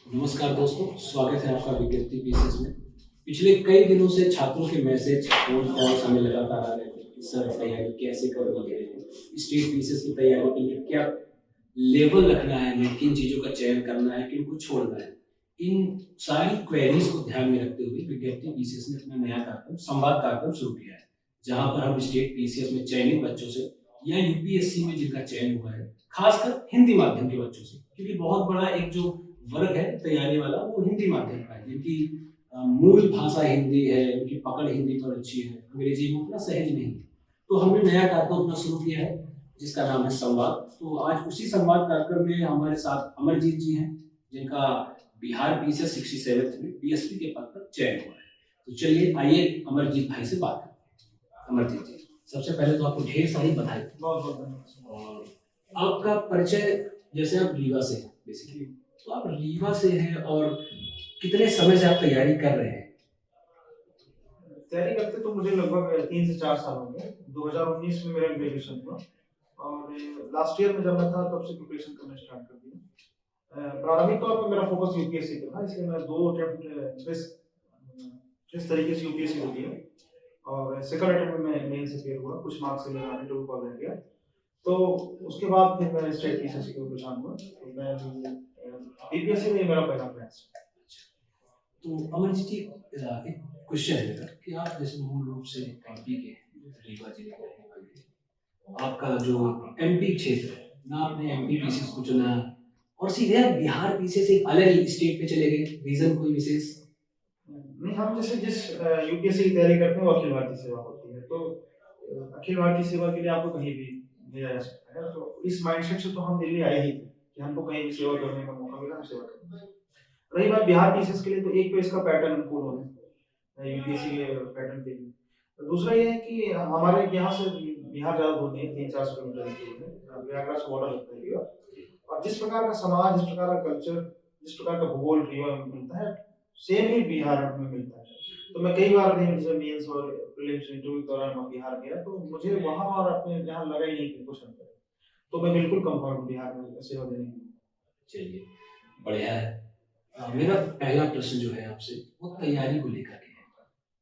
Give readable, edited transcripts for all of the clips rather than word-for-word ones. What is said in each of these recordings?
नमस्कार दोस्तों, स्वागत है आपका विज्ञप्ति पीसीएस में। पिछले कई दिनों से छात्रों के मैसेज, फ़ोन कॉल्स हमें लगातार आ रहे थे कि सर तैयारी कैसे करनी है? स्टेट पीसीएस की तैयारी के लिए क्या लेवल रखना है हमें, किन चीज़ों का चयन करना है, किनको छोड़ना है? इन सारी क्वेरीज़ को ध्यान में रखते हुए विज्ञप्ति पीसीएस ने अपना नया कार्यक्रम, संवाद कार्यक्रम शुरू किया है। जहाँ पर हम स्टेट पीसीएस में चयनित बच्चों से या यूपीएससी में जिनका चयन हुआ है, खासकर हिंदी माध्यम के बच्चों से, क्योंकि बहुत बड़ा एक जो वर्ग है तैयारी वाला वो हिंदी माध्यम का है, जिनकी मूल भाषा हिंदी है, उनकी पकड़ हिंदी पर अच्छी है, अंग्रेजी में उतना सहज नहीं है। तो हमने नया कार्यक्रम अपना शुरू किया है जिसका नाम है संवाद। तो आज उसी संवाद कार्यक्रम में हमारे साथ अमरजीत जी हैं, जिनका बिहार पीसीएस 67 में बीएसपी के पद पर चयन हुआ है। तो चलिए आइए अमरजीत भाई से बात करते हैं। अमरजीत जी, सबसे पहले तो आपको ढेर सारी बधाई। बहुत बहुत धन्यवाद। और आपका परिचय, जैसे आप रीवा से हैं बेसिकली, तो आप रीवा से हैं और कितने समय से आप तैयारी कर रहे हैं? तैयारी करते तो मुझे लगभग 3 से 4 साल हो गए। 2019 में मेरा ग्रेजुएशन हुआ और लास्ट ईयर में जब मैं था तब से प्रिपरेशन करना स्टार्ट कर दिया। प्रारंभिक तौर पर मेरा फोकस यूपीएससी पे था, इसलिए मैं 2 अटेम्प्ट जिस तरीके से यूपीएससी होती है और सेकंड अटेम्प्ट में मैं मेंस क्लियर हुआ, कुछ मार्क्स से मेरा इंटरव्यू कॉल रह गया। तो उसके बाद फिर मैं स्टेट पीसीएससी को परेशान हुआ। तो मैं बीपीएससी में मेरा पहला प्रयास। तो अमरजीत जी, एक क्वेश्चन है मेरा कि आप जैसे मूल रूप से एमपी के हैं, रीवा जिले के रहने वाले हैं। आपका जो एमपी क्षेत्र है ना, आपने एमपी पीसीएस को चुना और सीधे आप बिहार पीसीएस एक अलग स्टेट पे चले गए, रीजन कोई विशेष? नहीं, हम जैसे जिस यूपीएससी की तैयारी करते हैं वो अखिल भारतीय सेवा होती है। तो अखिल भारतीय सेवा के लिए आपको कहीं भी भेजा जा सकता है। तो इस माइंडसेट से तो हम दिल्ली आए ही थे कि हमको कहीं भी सेवा करने का मौका मिला, हम सेवा करेंगे। रही बात बिहार पीसीएस के लिए, तो एक तो इसका पैटर्न अनुकूल होना यूपीएससी के पैटर्न के लिए। तो दूसरा ये है कि हमारे यहाँ से बिहार ज़्यादा दूर नहीं है, 300-400 किलोमीटर की दूर है। प्रयागराज से बॉर्डर लगता है रीवा। और जिस प्रकार का समाज, जिस प्रकार का कल्चर, जिस प्रकार का भूगोल रीवा में मिलता है, सेम ही बिहार में मिलता है। तो मैं कई बार नहीं, जैसे मेंस और प्रीलिम्स इंटरव्यू के दौरान मैं बिहार गया, तो मुझे वहाँ और अपने यहाँ लगा ही नहीं कि कुछ अंतर है। तो मैं बिल्कुल कंफर्ट हूँ बिहार में सेवा देने के लिए। चलिए, बढ़िया है। मेरा पहला प्रश्न जो है आपसे वो तैयारी को लेकर के है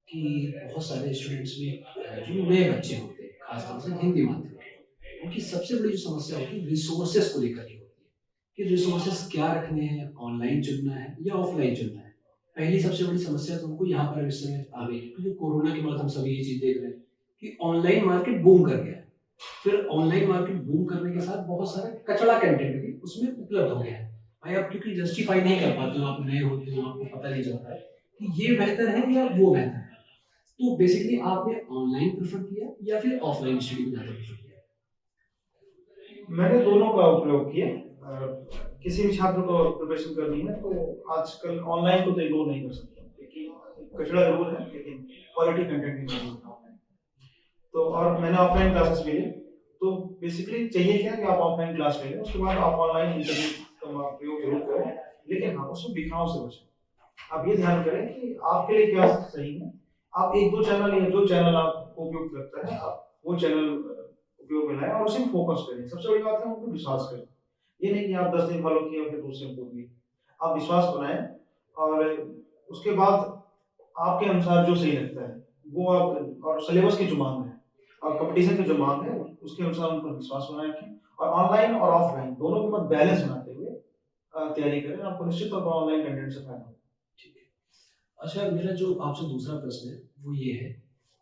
कि बहुत सारे स्टूडेंट्स में जो नए बच्चे होते हैं, खासतौर से हिंदी माध्यम के, उनकी सबसे बड़ी जो समस्या होती है रिसोर्सेस को लेकर के होती है कि रिसोर्सेस क्या रखने हैं, ऑनलाइन चुनना है या ऑफलाइन चुनना है। पहली सबसे बड़ी समस्या तो हमको यहाँ पर इस समय आ गई है, क्योंकि कोरोना के बाद हम सभी ये चीज़ देख रहे हैं कि ऑनलाइन मार्केट बूम कर गया है। फिर ऑनलाइन मार्केट बूम करने के साथ बहुत सारा कचड़ा कंटेंट भी उसमें उपलब्ध हो गया है। भाई आप क्योंकि जस्टिफाई नहीं कर पाते हो, आप नए होते हो, आपको पता नहीं चलता है कि ये बेहतर है या वो बेहतर है। तो बेसिकली आपने ऑनलाइन प्रेफर किया या फिर ऑफलाइन स्टडी को ज़्यादा प्रेफर किया? मैंने दोनों का उपयोग किया। किसी भी छात्र को प्रिपरेशन करनी है तो आजकल ऑनलाइन को तो इग्नोर नहीं कर सकते, क्योंकि कचरा जरूर है लेकिन क्वालिटी कंटेंट भी नहीं होता ऑनलाइन। तो और मैंने ऑफलाइन क्लासेस भी ली। तो बेसिकली चाहिए क्या कि आप ऑफलाइन क्लास ले लें, उसके बाद आप ऑनलाइन इंटरनेट का प्रयोग जरूर करें, लेकिन हाँ उसमें दिखाओ से बचें। आप ये ध्यान करें कि आपके लिए क्या सही है। आप 1-2 चैनल या जो चैनल आपको उपयुक्त लगता है आप वो चैनल उपयोग में लाएं और उसी में फोकस करें। सबसे बड़ी बात है उनको विश्वास करें। ये नहीं कि आप 10 दिन फॉलो किए और फिर दूसरे को भी। आप विश्वास बनाएं और उसके बाद आपके अनुसार जो सही लगता है वो आप, और सिलेबस की जो मांग है और कंपटीशन की जो मांग है उसके अनुसार उन पर विश्वास बनाए रखें। और ऑनलाइन और ऑफलाइन दोनों के मध्य बैलेंस बनाते हुए तैयारी करें। आपको निश्चित तौर पर ऑनलाइन कंटेंट से फायदा होगा। ठीक है। अच्छा, मेरा जो आपसे दूसरा प्रश्न है वो ये है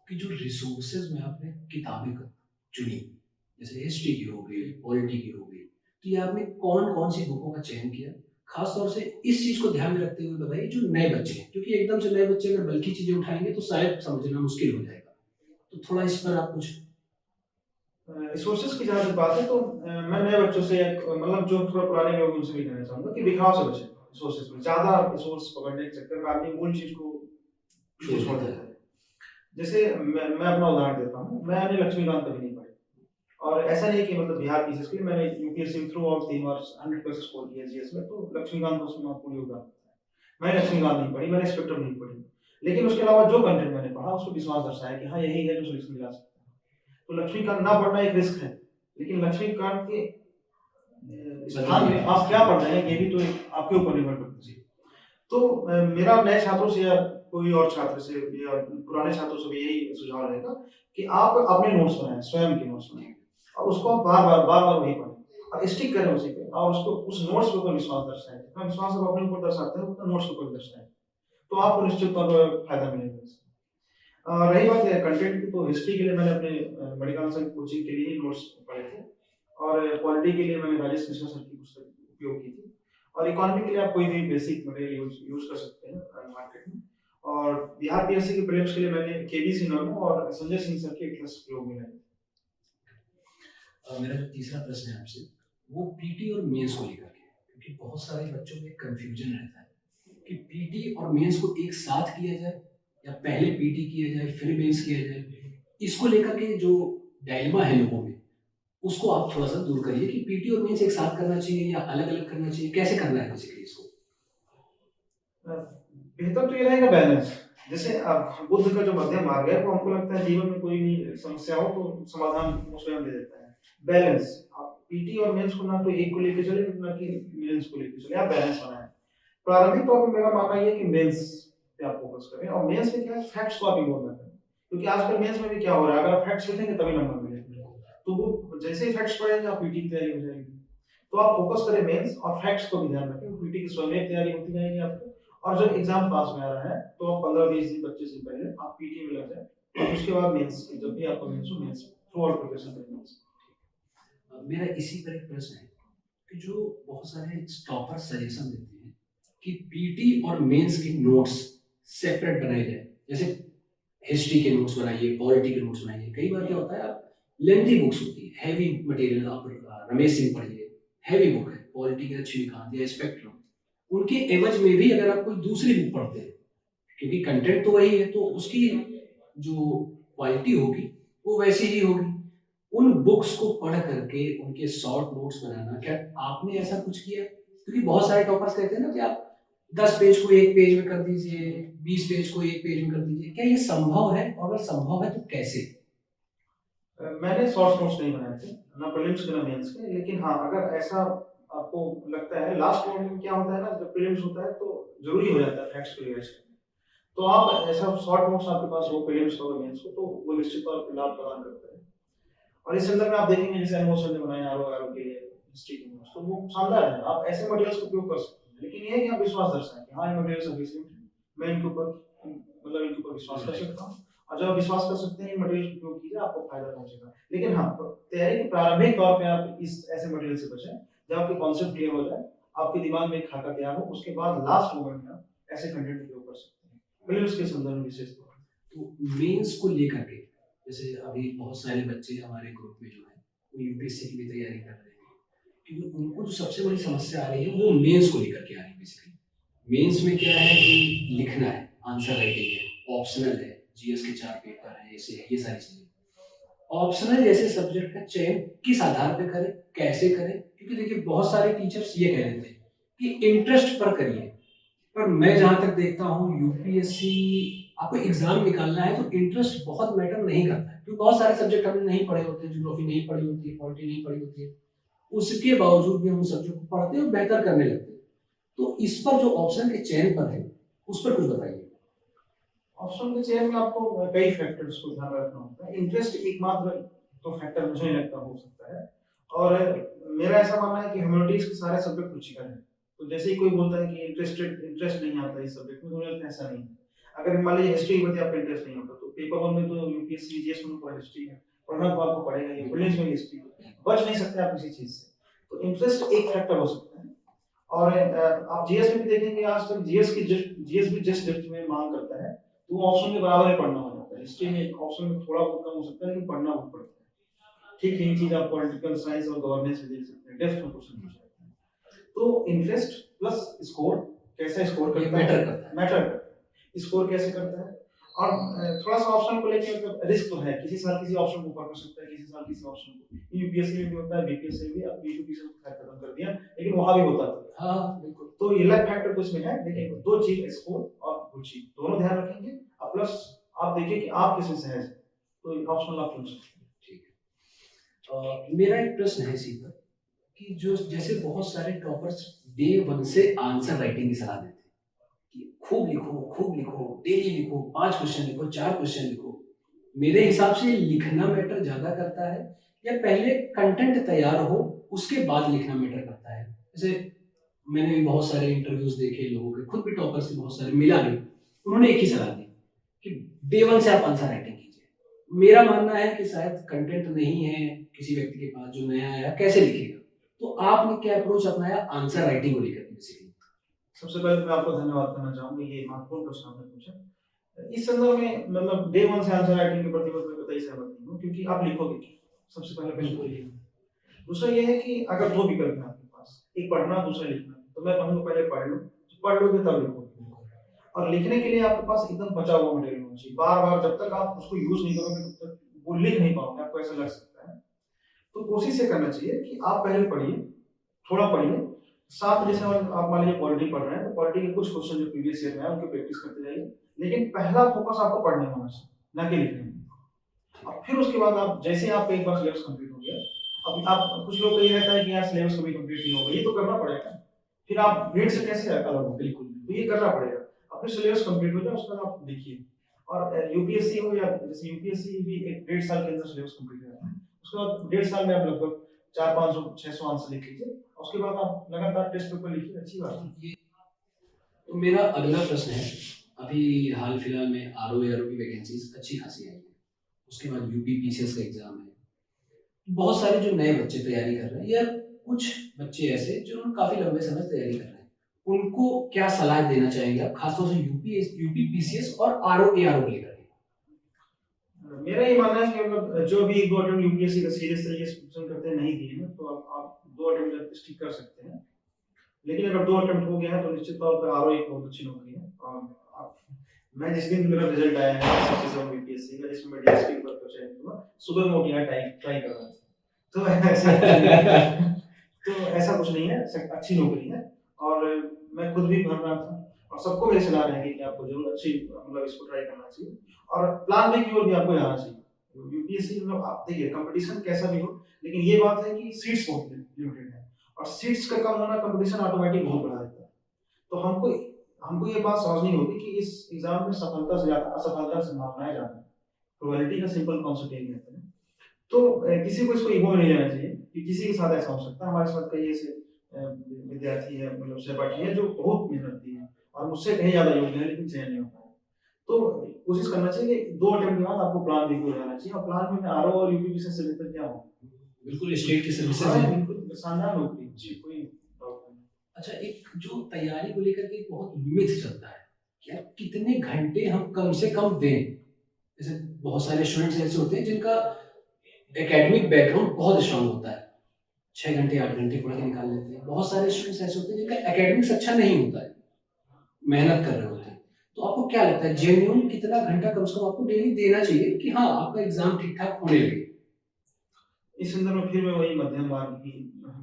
कि जो रिसोर्सेज में आपने किताबें चुनी, जैसे हिस्ट्री की हो गई, पॉलिटी की हो गई, तो ये आपने कौन कौन सी बुकों का चयन किया? खास तौर से इस चीज़ को ध्यान में रखते हुए बताइए जो नए बच्चे हैं, क्योंकि एकदम से नए बच्चे अगर बल्कि चीज़ें उठाएंगे तो शायद समझना मुश्किल हो जाएगा। तो थोड़ा इस पर आप कुछ। रिसोर्सेज की जहाँ तक बात है तो मैं नए बच्चों से मतलब जो थोड़ा पुराने लोग उनसे भी कहना चाहूंगा कि दिखाव से बचें। रिसोर्सेज में ज्यादा रिसोर्स पकड़ने के चक्कर में आदमी मूल चीज को पीछे छोड़ देता है। जैसे मैं अपना उदाहरण देता हूँ। मैंने लक्ष्मीकांत कभी नहीं पढ़ी और ऐसा नहीं कि मतलब बिहार पीसीएस के लिए मैंने यूपीएससी में थ्रू आउट 3 बार 100% स्कोर किया जीएस में, तो लक्ष्मीकांत को उसमें पूरी योगदान होता है। मैंने लक्ष्मीकांत नहीं पढ़ी, मैंने स्पेक्ट्रम नहीं पढ़ी, लेकिन उसके अलावा जो कंटेंट मैंने पढ़ा उसको विश्वास दर्शाया कि हाँ यही है जो सिलेक्शन दिला सकता है। तो लक्ष्मीकांत ना पढ़ना एक रिस्क है, लेकिन लक्ष्मीकांत के स्थान में आप क्या पढ़ रहे हैं ये भी तो आपके ऊपर निर्भर करता है। तो मेरा नए छात्रों से या कोई और छात्र से या पुराने छात्रों से भी यही सुझाव रहेगा कि आप अपने नोट्स बनाएं, स्वयं के नोट्स बनाएं और उसको आप बार-बार वही पढ़ें और स्टिक करें उसी पे और उसको उस नोट्स के ऊपर विश्वास दर्शाएँ। जितना विश्वास आप अपने ऊपर दर्शाते हैं, उतना नोट्स के ऊपर दर्शाएँ। तो आपको निश्चित तौर पर फायदा मिलेगा इससे। रही बात कंटेंट की, तो हिस्ट्री के लिए मैंने अपने मेडिकल साइंस कोचिंग के लिए ही नोट्स पढ़े थे और पॉलिटी के लिए मैंने राजेश मिश्रा सर की पुस्तक उपयोग की थी और इकोनॉमी के लिए आप कोई भी बेसिक मटेरियल यूज कर सकते हैं मार्केट में। और बिहार पीएससी के प्रीलिम्स के लिए मैंने केवी सिन्हा और संजय सिंह सर के एटलस प्रयोग में लाए। मेरा जो तीसरा प्रश्न है आपसे, वो पीटी और मेंस को लेकर के है, क्योंकि बहुत सारे बच्चों में कंफ्यूजन रहता है कि पीटी और मेंस को एक साथ किया जाए या पहले पीटी किया जाए फिर मेंस किया जाए। इसको लेकर के जो डायलेमा है लोगों में, उसको आप थोड़ा सा दूर करिए कि पीटी और मेंस एक साथ करना चाहिए या अलग अलग करना चाहिए, कैसे करना है बेसिकली इसको। बेहतर तो ये रहेगा बैलेंस। जैसे अब बुद्ध का जो मध्यम मार्ग है, वो हमको लगता है जीवन में कोई भी समस्या हो तो समाधान वो स्वयं दे देता है। बैलेंस, आप पीटी और मेंस को ना तो एक को लेके चले ना कि मेंस को लेके चले, आप बैलेंस बनाएं। प्रारंभिक तौर पर मेरा मानना ये है कि मेंस पे आप फोकस करें और मेंस में क्या है, फैक्ट्स को आप इग्नोर ना करें, क्योंकि आजकल मेंस में भी क्या हो रहा है, अगर आप फैक्ट्स लिखेंगे तभी नंबर मिलेंगे, तो वो जैसे ही फैक्ट्स पढ़ेंगे आप पीटी की तैयारी हो जाएगी। तो आप फोकस करें मेंस और फैक्ट्स को भी ध्यान रखें, पीटी की स्वयं तैयारी होती जाएगी आपको और जब एग्जाम पास में आ रहा है तो आप 15-20 दिन 25 दिन पहले आप पीटी में लग जाए और उसके बाद मेंस की, जब भी आपका मेंस हो मेंस थ्रू आउट प्रिपरेशन करें। मेरा इसी पर एक प्रश्न है कि जो बहुत सारे टॉपर सजेशन देते हैं कि पीटी और मेंस के नोट्स सेपरेट बनाए जाए, जैसे हिस्ट्री के नोट्स बनाइए, पॉलिटी के नोट्स बनाइए। कई बार क्या होता है, आप लेंथी बुक्स होती है, हैवी मटेरियल, आप रमेश सिंह पढ़िए, हैवी बुक है, पॉलिटी के लक्ष्मीकांत या स्पेक्ट्रम, उनके एवज में भी अगर आप कोई दूसरी बुक पढ़ते हैं, क्योंकि कंटेंट तो वही है, तो उसकी जो क्वालिटी होगी वो वैसी ही होगी। उन बुक्स को पढ़ करके उनके शॉर्ट नोट्स बनाना, क्या आपने ऐसा कुछ किया? क्योंकि बहुत सारे टॉपर्स कहते हैं ना कि आप 10 पेज को एक पेज में कर दीजिए, 20 पेज को एक पेज में कर दीजिए, क्या ये संभव है? और अगर संभव है तो कैसे? मैंने शॉर्ट नोट्स नहीं बनाए थे, ना प्रीलिम्स के ना मेंस के, लेकिन हाँ अगर ऐसा आपको लगता है, लास्ट मोमेंट में क्या होता है ना, जब प्रीलिम्स होता है तो जरूरी हो जाता है फैक्ट्स को रिवाइज करना, तो आप ऐसा शॉर्ट नोट्स आपके पास हो प्रीलिम्स का और मेंस को, तो वो निश्चित तौर पर लाभ प्रदान करता है। और इस संदर्भ में आप देखेंगे जैसे अनुभव सर ने बनाए आर के लिए हिस्ट्री के नोट्स, तो वो शानदार है, आप ऐसे मटेरियल्स का उपयोग कर सकते हैं, लेकिन ये है कि आप विश्वास दर्शाएं कि हाँ ये मटेरियल सफिशिएंट है, मैं इनके ऊपर मतलब इनके ऊपर विश्वास कर सकता हूँ, और जब आप विश्वास कर सकते हैं इन मटेरियल का उपयोग कीजिए, आपको फायदा पहुंचेगा। लेकिन हाँ, तैयारी के प्रारंभिक तौर पे आप इस ऐसे मटेरियल से बचें, जब आपके कॉन्सेप्ट क्लियर हो जाए, आपके दिमाग में एक खाका तैयार हो, उसके बाद लास्ट मोमेंट में आप ऐसे कंटेंट उपयोग कर सकते हैं, प्रीलिम्स के संदर्भ में विशेष तौर पर। तो मेंस को लेकर के, जैसे अभी बहुत सारे बच्चे हमारे ग्रुप में जो है वो यूपीएससी की भी तैयारी कर रहे हैं, क्योंकि उनको जो सबसे बड़ी समस्या आ रही है वो मेंस को लेकर के आ रही है। बेसिकली मेंस में क्या है कि लिखना है, आंसर राइटिंग है, ऑप्शनल है, जीएस के 4 पेपर है, ऐसे ये सारी चीजें। ऑप्शनल जैसे सब्जेक्ट का चयन किस आधार पे करें, कैसे करें? क्योंकि देखिए बहुत सारे टीचर्स ये कह देते हैं कि इंटरेस्ट पर करिए, पर मैं जहाँ तक देखता हूँ यूपीएससी, आपको एग्जाम निकालना है तो इंटरेस्ट बहुत मैटर नहीं करता है, क्योंकि बहुत सारे सब्जेक्ट हमने नहीं पढ़े होते हैं, ज्योग्राफी नहीं पढ़ी होती है, पॉलिटी नहीं पढ़ी होती है, उसके बावजूद भी हम उस सब्जेक्ट को पढ़ते हैं और बेहतर करने लगते हैं। तो इस पर जो ऑप्शन के चयन पर है, उस पर कुछ बताइए। ऑप्शन के चयन में आपको कई फैक्टर्स को ध्यान में रखना होता है, इंटरेस्ट एकमात्र तो फैक्टर मुझे नहीं लगता हो सकता है। और मेरा ऐसा मानना है कि ह्यूमैनिटीज के सारे सब्जेक्ट रुचिकर हैं, तो जैसे ही कोई बोलता है कि इंटरेस्ट नहीं आता इस सब्जेक्ट में, तो मुझे लगता है ऐसा नहीं है। अगर मान लीजिए हिस्ट्री के प्रति आपका इंटरेस्ट नहीं होता, तो पेपर वन में तो यूपीएससी जीएस में पूरा हिस्ट्री है, पढ़ना तो आपको पड़ेगा ही, प्रीलिम्स में हिस्ट्री, बच नहीं सकते आप किसी चीज से। तो इंटरेस्ट एक फैक्टर हो सकता है। और आप जीएस में भी देखेंगे, आज तक जीएस भी जिस डेप्थ में मांग करता है, तो वो ऑप्शन के बराबर ही पढ़ना हो जाता है। हिस्ट्री में ऑप्शन में थोड़ा बहुत कम हो सकता है, लेकिन पढ़ना बहुत पड़ता है। ठीक यही चीज आप पॉलिटिकल साइंस और गवर्नेंस में देख सकते हैं, डेप्थ में क्वेश्चन पूछा जाता है। तो इंटरेस्ट प्लस स्कोर, कैसा स्कोर करता है, मैटर करता है, स्कोर कैसे करता है। और थोड़ा सा ऑप्शन को लेके मतलब रिस्क तो है, किसी साल किसी ऑप्शन को ऊपर कर सकता है, किसी साल किसी ऑप्शन को, यूपीएससी में भी होता है, बीपीएससी में भी, अब बीपीएससी को खत्म कर दिया, लेकिन वहां भी होता था। हाँ बिल्कुल। तो ये लक फैक्टर तो इसमें है, लेकिन दो चीज स्कोर और रुचि दोनों ध्यान रखेंगे, और प्लस आप देखिए कि आप किसमें सहज हैं, तो ऑप्शनल आप चुन सकते हैं। ठीक है। मेरा एक प्रश्न है इसी पर कि जो जैसे बहुत सारे टॉपर्स डे वन से आंसर राइटिंग की सलाह देते हैं कि खूब लिखो, डेली लिखो, 5 क्वेश्चन लिखो, 4 क्वेश्चन लिखो। मेरे हिसाब से लिखना मैटर ज़्यादा करता है या पहले कंटेंट तैयार हो, उसके बाद लिखना मैटर करता है? जैसे मैंने भी बहुत सारे इंटरव्यूज़ देखे लोगों के, खुद भी टॉपर्स से बहुत सारे मिला भी, उन्होंने एक ही सलाह दी कि डे 1 से आप आंसर राइटिंग कीजिए। मेरा मानना है कि शायद कंटेंट नहीं है किसी व्यक्ति के पास जो नया आया, कैसे लिखेगा? तो आपने क्या अप्रोच अपनाया आंसर राइटिंग को लेकर के बेसिकली? सबसे पहले तो मैं आपको धन्यवाद करना चाहूँगा, ये महत्वपूर्ण प्रश्न आपने पूछा। इस संदर्भ में मतलब डे 1 से आंसर राइटिंग के प्रति मैं कतई सहमत नहीं हूँ, क्योंकि आप लिखोगे क्या? सबसे पहले प्रश्न तो ये है। दूसरा ये है कि अगर 2 विकल्प हैं आपके पास, एक पढ़ना, दूसरा लिखना, तो मैं कहूँगा पहले पढ़ लो, पढ़ लोगे तब लिखोगे। और लिखने के लिए आपके पास एकदम बचा हुआ मटेरियल होना चाहिए। बार-बार जब तक आप उसको यूज़ नहीं करोगे तब तक वो लिख नहीं पाओगे, आपको ऐसा लग सकता है। तो कोशिश ये करना चाहिए कि आप पहले पढ़िए, थोड़ा पढ़िए, साथ में जैसे आप मान लीजिए पॉलिटी पढ़ रहे हैं, तो पॉलिटी के कुछ क्वेश्चन जो प्रीवियस ईयर में है, उनकी प्रैक्टिस करते जाइए। लेकिन पहला फोकस आपको पढ़ने में होना चाहिए, ना कि लिखने में। और फिर उसके बाद आप जैसे ही आपका एक बार सिलेबस कंप्लीट हो गया, अब आप कुछ लोग का ये रहता है कि यार सिलेबस कभी कंप्लीट नहीं होगा, ये तो करना पड़ेगा। फिर आप भीड़ से कैसे अलग होंगे? बिल्कुल। तो ये करना पड़ेगा। अब फिर सिलेबस कंप्लीट हो जाए, उसके बाद आप देखिए। और यूपीएससी हो या जैसे यूपीएससी भी एक 1.5 साल के अंदर सिलेबस कंप्लीट रहता है। उसके बाद 1.5 साल में आप लगभग 400, 500, 600 आंसर लिख लीजिए। उसके बाद आप लगातार टेस्ट पेपर लिखिए, अच्छी बात है। तो मेरा अगला प्रश्न है, अभी हाल फिलहाल में आरओ एआरओ की वैकेंसीज अच्छी खासी आई है, उसके बाद यूपी पीसीएस का एग्जाम है, बहुत सारे जो नए बच्चे तैयारी कर रहे हैं या कुछ बच्चे ऐसे जो काफी लंबे समय से तैयारी कर रहे हैं, उनको क्या सलाह देना चाहेंगे आप, खासतौर से यूपी पीसीएस और आरओ एआरओ को लेकर? मेरा ये मानना है कि मतलब जो भी 1-2 अटेम्प्ट यूपीएससी का सीरियस तरीके से क्वेश्चन करते हैं, नहीं दिए हैं, तो आप 2 अटेम्प्ट स्टिक कर सकते हैं। लेकिन अगर 2 अटेम्प्ट हो गया है तो निश्चित तौर पे आरओ एक बहुत अच्छी नौकरी है। और आप मैं जिस दिन मेरा रिजल्ट आया है 67 बीपीएससी का, जिसमें मैं डीएसपी पर तो चयन हुआ, सुबह में उठ के ट्राई कर रहा था। तो ऐसा कुछ नहीं है, अच्छी नौकरी है। और मैं खुद भी भर रहा था, और सबको मेरी सलाह रहेगी कि आपको जरूर अच्छी मतलब इसको ट्राई करना चाहिए, और प्लान बी की ओर भी आपको जाना चाहिए। यूपीएससी मतलब आप देखिए कंपटीशन कैसा भी हो, लेकिन ये बात है कि सीट्स बहुत लिमिटेड है, और सीट्स का कम होना कंपटीशन ऑटोमेटिक बहुत बढ़ा देता है। तो हमको ये बात समझनी होगी कि इस एग्जाम में सफलता से ज्यादा असफलता की संभावनाएं ज्यादा है। प्रोबेबिलिटी का सिंपल कॉन्सेप्ट यही कहते हैं। तो किसी को इसको ईगो में नहीं लेना चाहिए कि किसी के साथ ऐसा हो सकता है। हमारे साथ कई ऐसे विद्यार्थी है, मतलब सहपाठी है, जो बहुत मेहनती है और मुझसे कहीं ज्यादा योग्य है, लेकिन चयन नहीं हो पाया। तो कोशिश करना चाहिए कि 2 अटेम्प्ट के बाद आपको प्लान बी को जाना चाहिए, और प्लान बी में आरओ और यूपीपीसी से बेहतर क्या हो? बिल्कुल स्टेट की सर्विसेज हाँ, है। बिल्कुल शानदार नौकरी जी, कोई डाउट नहीं। अच्छा, एक जो तैयारी को लेकर के एक बहुत मिथ चलता है कि यार कितने घंटे हम कम से कम दें। जैसे बहुत सारे स्टूडेंट्स ऐसे होते हैं जिनका एकेडमिक बैकग्राउंड बहुत स्ट्रांग होता है, 6 घंटे 8 घंटे पढ़ के निकाल लेते हैं। बहुत सारे स्टूडेंट्स ऐसे होते हैं जिनका एकेडमिक्स अच्छा नहीं होता है, मेहनत कर रहे होते हैं। तो आपको क्या लगता है जेन्युइन कितना घंटा कम से कम आपको डेली देना चाहिए कि हाँ आपका एग्जाम ठीक ठाक होने लगे? इस संदर्भ में फिर मैं वही मध्यम मार्ग की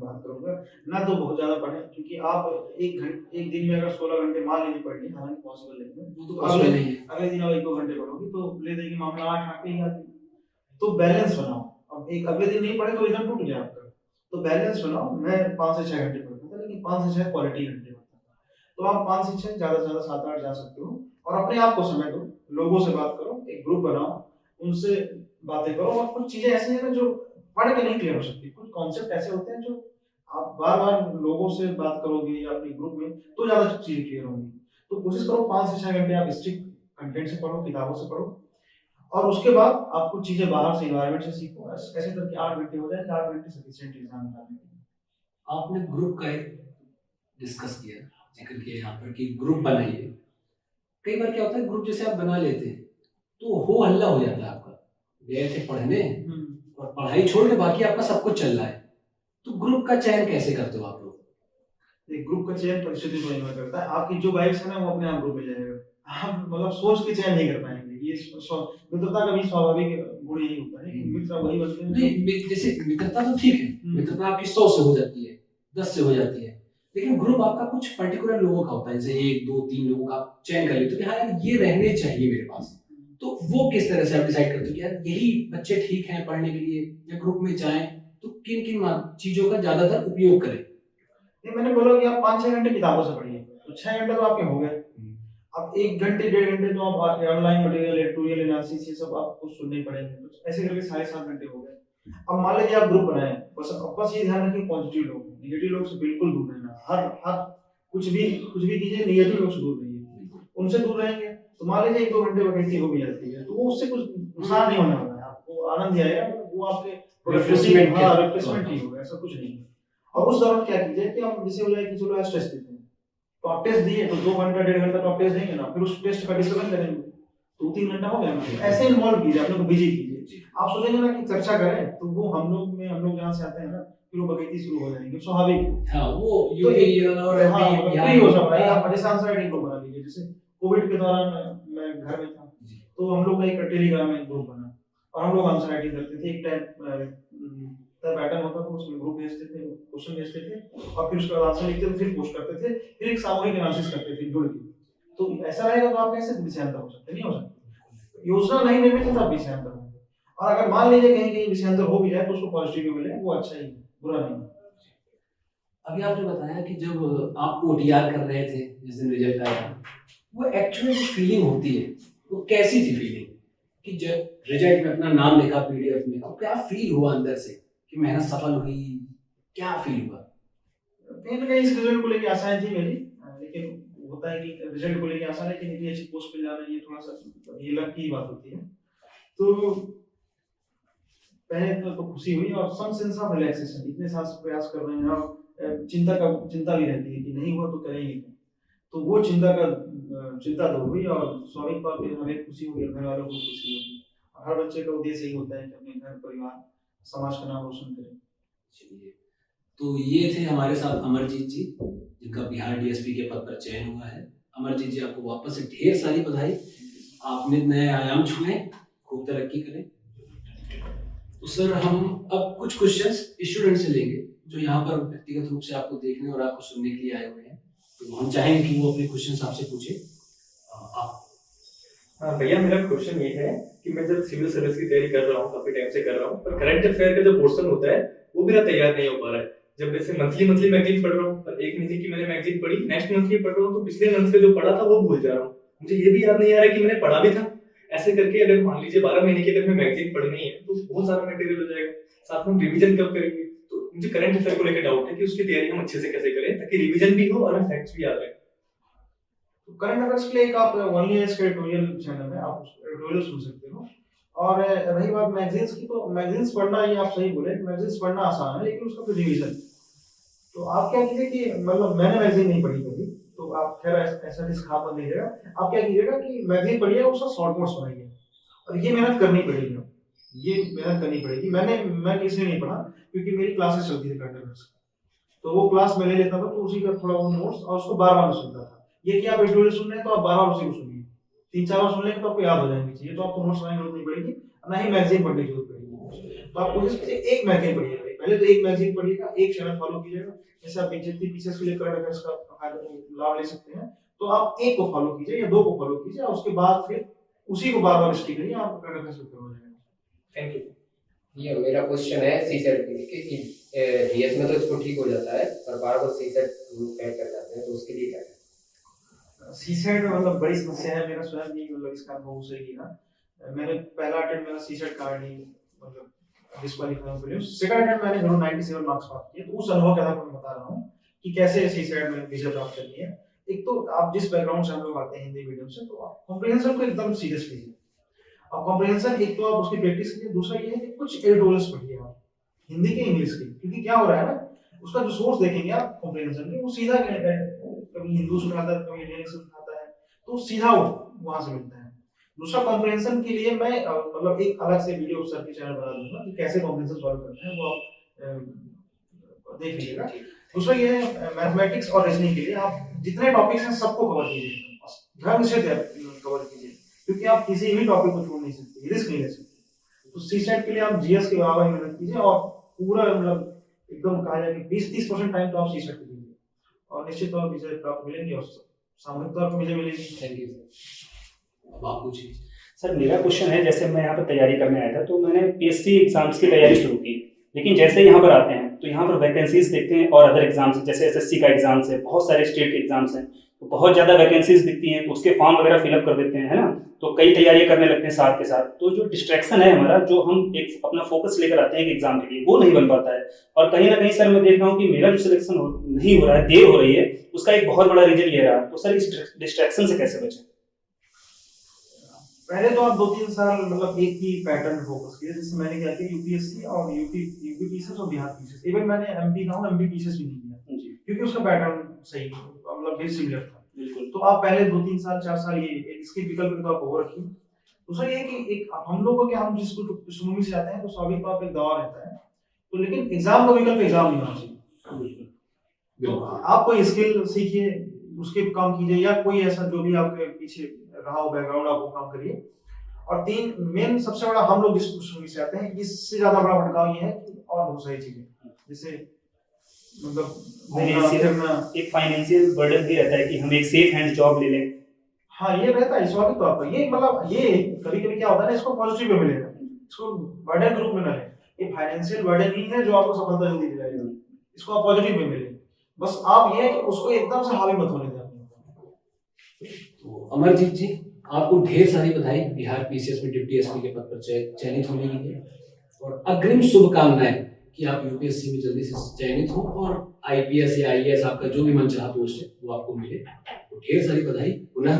बात करूंगा। ना तो बहुत ज्यादा पढ़ें, क्योंकि आप एक दिन में अगर 16 घंटे मान लीजिए पढ़ लिए, हालांकि पॉसिबल नहीं है, वो तो पॉसिबल नहीं है। अगले दिन आप 1-2 घंटे पढ़ोगे तो ले देखिए मामला 8 आते ही आते। तो बैलेंस बनाओ। अब एक अगले दिन नहीं पढ़े तो रिजल्ट टूट गया आपका। तो बैलेंस बनाओ। मैं 5 से 6 घंटे पढ़ता था, लेकिन 5 से 6 क्वालिटी घंटे पढ़ता था। तो आप 5 से 6 ज्यादा से ज्यादा 7-8 जा सकते हो, और अपने आप को समय दो, लोगों से बात करो, एक ग्रुप बनाओ, उनसे बातें करो। और कुछ चीजें ऐसी हैं ना जो पढ़ के नहीं क्लियर हो सकती, कुछ कॉन्सेप्ट ऐसे होते हैं जो आप बार बार लोगों से बात करोगे या अपने ग्रुप में तो ज्यादा चीजें क्लियर होंगी। तो कोशिश करो 5 से 6 घंटे आप स्ट्रिक्ट कंटेंट से पढ़ो, किताबों से पढ़ो, और उसके बाद आप कुछ चीजें बाहर से एनवायरनमेंट से सीखो। ऐसे करके 8 घंटे हो जाए, 8 घंटे सफिशिएंट एग्जाम निकालने के लिए। आपने ग्रुप का एक डिस्कस किया, जिक्र किया यहाँ पर कि ग्रुप बनाइए। कई बार क्या होता है ग्रुप जैसे आप बना लेते हैं तो हो हल्ला हो जाता है आपका, गए थे पढ़ने और पढ़ाई छोड़ के बाकी आपका सब कुछ चल रहा है। तो ग्रुप का चयन कैसे करते हो आप लोग? एक ग्रुप का चयन परिस्थिति पर निर्भर करता है। आपकी जो वाइब्स है ना, वो अपने आप ग्रुप में जाएगा। आप मतलब सोच के चयन नहीं कर पाएंगे। ये मित्रता का भी स्वाभाविक गुण यही होता है कि मित्र वही बनते हैं। नहीं, जैसे मित्रता तो ठीक है, मित्रता आपकी 100 से हो जाती है, 10 से हो जाती है, लेकिन ग्रुप आपका कुछ पर्टिकुलर लोगों का होता है, जैसे 1 2 3 लोगों का आप चयन कर लेते हो कि हाँ यार ये रहने चाहिए मेरे पास। तो वो किस तरह से आप डिसाइड करते हो कि यार यही बच्चे ठीक हैं पढ़ने के लिए, या ग्रुप में जाएं तो किन किन चीजों का ज्यादातर उपयोग करें? नहीं, मैंने बोला कि आप 5-6 घंटे किताबों से पढ़िए, तो 6 घंटे तो आपके हो गए। अब 1 घंटे 1.5 घंटे तो आप ऑनलाइन मटेरियल, एडिटोरियल एनालिसिस, ये सब आपको सुनने ही पड़ेंगे, तो ऐसे करके 7.5 घंटे हो गए। अब मान लीजिए आप ग्रुप बनाए, बस ये ध्यान रखिए पॉजिटिव लोग, नेगेटिव लोग से बिल्कुल दूर रहना। हर कुछ भी कीजिए, नेगेटिव लोग से दूर रहिए, उनसे दूर रहेंगे तो मान लीजिए 1-2 घंटे वैकेंसी हो भी जाती है, तो वो उससे कुछ नुकसान नहीं होने वाला है, आपको आनंद ही आएगा, वो आपके रिफ्रेशमेंट हाँ रिफ्रेशमेंट ही होगा, ऐसा कुछ नहीं है। और उस दौरान क्या कीजिए कि हम जैसे हो जाए कि चलो आज टेस्ट देते हैं, तो आप टेस्ट दिए तो 2 घंटा 1.5 घंटा तो आप टेस्ट देंगे ना, फिर उस टेस्ट का डिस्कशन करेंगे, 2-3 घंटा हो गया ना, ऐसे इन्वॉल्व कीजिए, अपने को बिजी कीजिए। आप सोचेंगे ना कि चर्चा करें, तो वो हम लोग जहाँ से आते हैं ना, फिर वो बकैती शुरू हो जाएंगे, स्वाभाविक है। हाँ, वो तो यूपी और हाँ, एमपी फ्री हो सब भाई, आप जैसे आंसर राइटिंग ग्रुप बना लीजिए, जैसे कोविड के दौरान मैं घर में था, तो हम लोग का एक टेलीग्राम में ग्रुप बना, और हम लोग आंसर राइटिंग करते थे, एक टाइम पैटर्न होता था, उसमें ग्रुप भेजते थे, क्वेश्चन भेजते थे, और फिर उसका आंसर लिखते थे, फिर पोस्ट करते थे, फिर एक सामूहिक एनालिसिस करते थे जुड़ के। तो ऐसा रहेगा तो आप कैसे विषयांतर हो सकते, नहीं हो सकते। योजना नहीं निर्मित तब विषयांतर होंगे, और अगर मान लीजिए कहीं कहीं विषयांतर हो भी जाए तो उसको पॉजिटिव मिले, वो अच्छा ही है, बुरा नहीं है। अभी आपने बताया कि जब आप ओटीआर कर रहे थे, जिस दिन रिजल्ट आया, वो एक्चुअली जो फीलिंग होती है, वो कैसी थी फीलिंग? कि जब रिजल्ट में अपना नाम लिखा पीडीएफ में, तो क्या फील हुआ अंदर से कि मेहनत सफल हुई? क्या फील हुआ? कहीं ना कहीं इस रिजल्ट को लेके आशाएं थी मेरी, लेकिन होता है कि रिजल्ट को लेके आशा है कि इतनी अच्छी पोस्ट पे जा रही है, थोड़ा सा ये लक की बात होती है। तो पहले तो खुशी हुई, और सम सेंस ऑफ रिलैक्सेशन, इतने साल से प्रयास कर रहे हैं, और चिंता भी रहती है कि नहीं हुआ तो करेंगे क्या, तो वो चिंता दूर हुई, और स्वाभाविक तौर पे हमें खुशी हुई, घर वालों को खुशी होगी। हर बच्चे का उद्देश्य यही होता है कि अपने घर परिवार समाज का नाम रोशन करें। चलिए, तो ये थे हमारे साथ अमरजीत जी, जिनका बिहार डीएसपी के पद पर चयन हुआ है। अमरजीत जी, आपको वापस से ढेर सारी बधाई, आपने नए आयाम छुए, खूब तरक्की करें। तो सर, हम अब कुछ क्वेश्चंस स्टूडेंट से लेंगे जो यहाँ पर व्यक्तिगत रूप से आपको देखने और आपको सुनने के लिए आए हुए हैं, तो हम चाहेंगे कि वो अपने क्वेश्चंस आपसे पूछे। आप हाँ भैया, मेरा क्वेश्चन ये है कि मैं जब सिविल सर्विस की तैयारी कर रहा हूँ, काफी टाइम से कर रहा हूँ, पर करंट अफेयर का जो पोर्शन होता है वो मेरा तैयार नहीं हो पा रहा है। जब जैसे मंथली मैगजीन पढ़ रहा हूँ, पर एक महीने की मैंने मैगजीन पढ़ी, नेक्स्ट मंथली पढ़ रहा हूँ तो पिछले मंथ से जो पढ़ा था वो भूल जा रहा हूँ, मुझे ये भी याद नहीं आ रहा है कि मैंने पढ़ा भी था। ऐसे करके अगर मान लीजिए 12 महीने की अगर मैं मैगजीन पढ़नी है तो बहुत सारा मटेरियल हो जाएगा, साथ में रिवीजन कब करेंगे? तो मुझे करंट अफेयर को लेकर डाउट है कि उसकी तैयारी हम अच्छे से कैसे करें ताकि रिवीजन भी हो और फैक्ट्स भी याद रहे। तो करंट अफेयर्स के लिए एक आप ओनली इसका एडिटोरियल चैनल है, आप एडिटोरियल सुन सकते हो। और रही बात मैगजीन्स की, तो मैगजीन्स पढ़ना, ये आप सही बोले, मैगजीन्स पढ़ना आसान है, लेकिन उसका फिर रिवीजन। तो आप क्या कीजिए कि मतलब मैंने मैगजीन नहीं पढ़ी कभी, तो आप खैर ऐसा रिस्क हाथ मत लीजिएगा। आप क्या कीजिएगा कि मैगजीन पढ़िए, उसका शॉर्ट नोट्स बनाइए, और ये मेहनत करनी पड़ेगी, ये मेहनत करनी पड़ेगी। मैं इसलिए नहीं पढ़ा क्योंकि मेरी क्लासेस चलती थी करंट अफेयर्स, तो वो क्लास मैं ले लेता था, तो उसी का थोड़ा वो नोट्स, और उसको बार बार मैं सुनता था। ये कि आप एडिटोरियल सुन रहे हैं तो आप बार बार उसी को सुनिए, 3-4 बार सुन लेंगे तो आपको याद हो जाएंगी चीजें, तो आपको नोट्स बनाने की जरूरत नहीं पड़ेगी, ना ही मैगजीन पढ़ने की जरूरत पड़ेगी। तो आप कोशिश कीजिए एक मैगजीन पढ़िएगा, पहले तो एक मैगजीन पढ़िएगा, एक चैनल फॉलो कीजिएगा। जैसे आप जितनी पीसेस के लिए करंट अफेयर्स का लाभ ले सकते हैं, तो आप एक को फॉलो कीजिए या 2 को फॉलो कीजिए, और उसके बाद फिर उसी को बार बार स्टडी करिए, आप करंट अफेयर्स में हो जाएगा। Thank you. ये मेरा क्वेश्चन है सीसेट के लिए कि डीएस में तो इसको ठीक हो जाता है, पर बार बार सीसेट फेल कर जाते हैं, तो उसके लिए क्या है? सीसेट मतलब बड़ी समस्या है, मेरा स्वयं भी मतलब इसका अनुभव सही है ना। मैंने पहला अटेम्प्ट मेरा सीसेट कार्ड ही मतलब डिस्क्वालीफाई हो गया, सेकंड अटेम्प्ट मैंने जरूर 97 मार्क्स प्राप्त किए। तो उस अनुभव के आधार पर मैं बता रहा हूँ कि कैसे सीसेट में विजय प्राप्त करनी है। एक तो आप जिस बैकग्राउंड से हम लोग आते हैं हिंदी मीडियम से, तो आप कॉम्प्रिहेंशन को एकदम सीरियस लीजिए। और कॉम्प्रिहेंशन एक तो आप उसकी प्रैक्टिस कीजिए, दूसरा ये है कि कुछ एडिटोरियल्स पढ़िए आप हिंदी के इंग्लिश के, क्योंकि क्या हो रहा है ना, उसका जो सोर्स देखेंगे आप कॉम्प्रिहेंशन के, वो सीधा कभी हिंदू से उठाता है, कभी इंडियन से उठाता है, तो सीधा वहां से मिलता है। दूसरा कॉम्प्रिहेंशन के लिए मैं मतलब एक अलग से वीडियो सर के चैनल बना दूंगा कि कैसे कॉम्प्रिहेंशन सॉल्व करते हैं, वो आप देख लीजिएगा। दूसरा ये है मैथमेटिक्स और रीजनिंग के लिए आप जितने टॉपिक्स हैं सबको कवर कीजिए, ध्यान से कवर कीजिए, क्योंकि आप किसी भी टॉपिक को छोड़ नहीं सकते, रिस्क नहीं ले सकते। तो सीसेट के लिए आप जीएस के बराबर ही मेहनत कीजिए, और पूरा मतलब एकदम कहा जाए कि 20-30% टाइम तो आप सीसेट पे दीजिए, और निश्चित तौर पर विजय प्राप्त मिलेंगे, और सामूहिक तौर पर विजय मिलेगी। Thank you sir. अब आप पूछिए। सर, मेरा क्वेश्चन है, जैसे मैं यहाँ पर तैयारी करने आया था, तो मैंने पीएससी एग्जाम्स की तैयारी शुरू की, लेकिन जैसे यहाँ पर आते हैं तो यहाँ पर वैकेंसीज देखते हैं और अदर एग्जाम्स जैसे एसएससी का एग्जाम्स है, बहुत सारे स्टेट के एग्जाम्स हैं, तो बहुत ज़्यादा वैकेंसीज दिखती हैं, तो उसके फॉर्म वगैरह फिलअप कर देते हैं, है ना, तो कई तैयारियां करने लगते हैं साथ के साथ, तो जो डिस्ट्रैक्शन है हमारा, जो हम एक अपना फोकस लेकर आते हैं एक एग्जाम के लिए, वो नहीं बन पाता है। और कहीं ना कहीं सर मैं देख रहा हूँ कि मेरा जो सिलेक्शन नहीं हो रहा है, देर हो रही है, उसका एक बहुत बड़ा रीजन ये रहा। तो सर इस डिस्ट्रैक्शन से कैसे बचें? पहले तो आप 2-3 साल मतलब एक ही पैटर्न पे फोकस किया, जैसे मैंने क्या किया यूपीएससी और यूपी पीसीएस और बिहार पीसीएस, इवन मैंने एमपी का हूं, एमपी पीसीएस भी नहीं किया जी क्योंकि उसका पैटर्न सही मतलब बेस सिमिलर था। बिल्कुल। तो आप पहले 2-3 साल 4 साल ये इसके विकल्प तो आप वो रखिए। दूसरा ये है कि एक हम लोग को क्या, हम जिसको पृष्ठभूमि से आते हैं तो स्वाभाविक तौर पर एक दबाव रहता है, तो लेकिन एग्जाम का विकल्प एग्जाम नहीं होना चाहिए। तो आप कोई स्किल सीखिए, उसके काम कीजिए, या कोई ऐसा जो भी आपके पीछे रहा हो बैकग्राउंड, आप वो काम करिए। और 3 मेन सबसे बड़ा, हम लोग जिस पृष्ठभूमि से आते हैं, इससे ज्यादा बड़ा भटकाव ये है कि और बहुत सारी चीजें जैसे मतलब एक फाइनेंशियल बर्डन भी रहता है कि हम एक सेफ हैंड जॉब ले लें। हाँ ये रहता है स्वाभाविक तौर पर। ये मतलब ये कभी कभी क्या होता है ना, इसको पॉजिटिव में लेना, इसको बर्डन के रूप में ना लें। ये फाइनेंशियल बर्डन ही है जो आपको सफलता जल्दी दिलाएगा, इसको आप पॉजिटिव में लें। बस आप ये है कि उसको एकदम से हावी मत होने दें अपने। तो अमरजीत जी, आपको ढेर सारी बधाई बिहार पीसीएस में डिप्टी एसपी के पद पर चयनित होने के लिए, और अग्रिम शुभकामनाएं कि आप यूपीएससी में जल्दी से चयनित हो और आईपीएस या आईएएस आपका जो भी मन चाहा पोस्ट है वो आपको मिले। तो ढेर सारी बधाई पुनः।